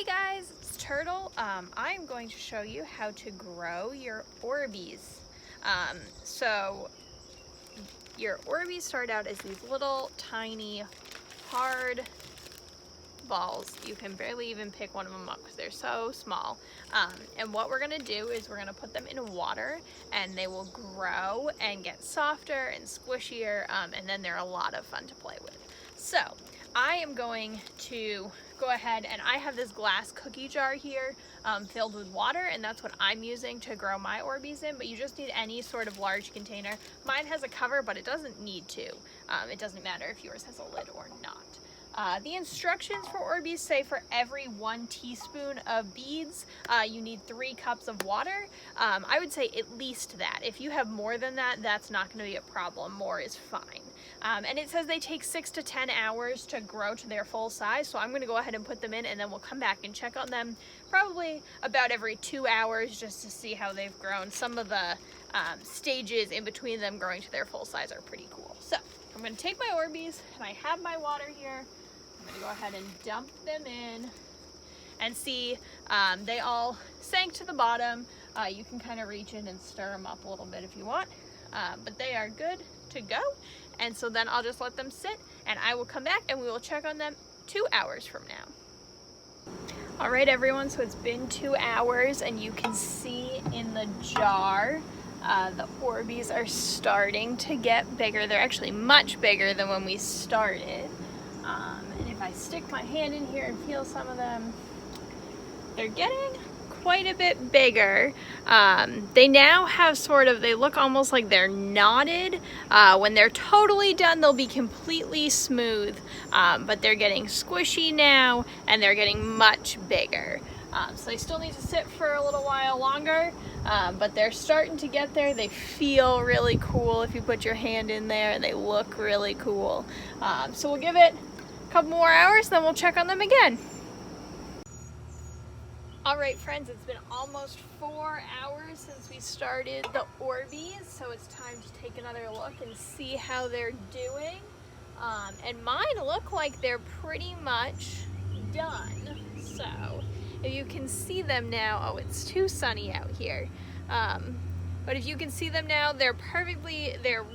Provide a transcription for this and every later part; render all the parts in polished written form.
Hey guys, it's Turtle. I'm going to show you how to grow your Orbeez. So your Orbeez start out as these little tiny hard balls. You can barely even pick one of them up because they're so small. And what we're going to do is we're going to put them in water and they will grow and get softer and squishier, and then they're a lot of fun to play with. So I am going to go ahead and I have this glass cookie jar here filled with water, and that's what I'm using to grow my Orbeez in, but you just need any sort of large container. Mine has a cover, but it doesn't need to. It doesn't matter if yours has a lid or not. The instructions for Orbeez say for every 1 teaspoon of beads, you need 3 cups of water. I would say at least that. If you have more than that, that's not going to be a problem. More is fine. And it says they take 6 to 10 hours to grow to their full size, so I'm going to go ahead and put them in, and then we'll come back and check on them probably about every 2 hours just to see how they've grown. Some of the stages in between them growing to their full size are pretty cool. So I'm going to take my Orbeez, and I have my water here. I'm going to go ahead and dump them in and see they all sank to the bottom. You can kind of reach in and stir them up a little bit if you want, but they are good to go. And so then I'll just let them sit and I will come back and we will check on them 2 hours from now. All right, everyone, so it's been 2 hours and you can see in the jar the Orbeez are starting to get bigger. They're actually much bigger than when we started. And if I stick my hand in here and feel some of them, they're getting quite a bit bigger. They now have they look almost like they're knotted. When they're totally done, they'll be completely smooth, but they're getting squishy now and they're getting much bigger. So they still need to sit for a little while longer, but they're starting to get there. They feel really cool if you put your hand in there, and they look really cool. So we'll give it a couple more hours, then we'll check on them again. All right, friends, it's been almost 4 hours since we started the Orbeez, so it's time to take another look and see how they're doing. And mine look like they're pretty much done. So if you can see them now, oh, it's too sunny out here. But if you can see them now, they're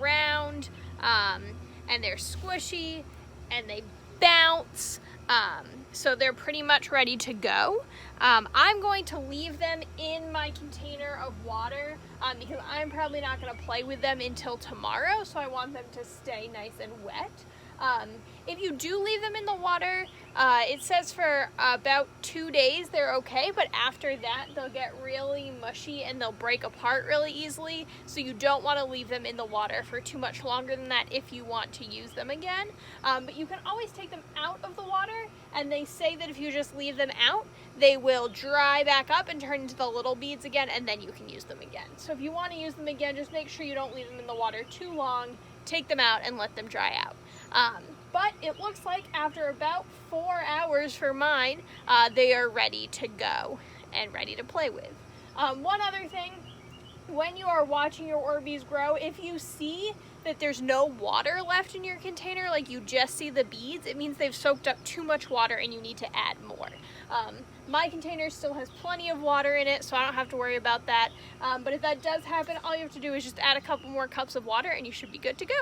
round, and they're squishy, and they bounce. So they're pretty much ready to go. I'm going to leave them in my container of water because I'm probably not going to play with them until tomorrow, so I want them to stay nice and wet. If you do leave them in the water, it says for about 2 days they're okay, but after that they'll get really mushy and they'll break apart really easily, so you don't want to leave them in the water for too much longer than that if you want to use them again. But you can always take them out of the water, and they say that if you just leave them out, they will dry back up and turn into the little beads again, and then you can use them again. So if you want to use them again, just make sure you don't leave them in the water too long. Take them out and let them dry out. But it looks like after about 4 hours for mine, they are ready to go and ready to play with. One other thing, when you are watching your Orbeez grow, if you see that there's no water left in your container, like you just see the beads, it means they've soaked up too much water and you need to add more. My container still has plenty of water in it, so I don't have to worry about that. But if that does happen, all you have to do is just add a couple more cups of water and you should be good to go.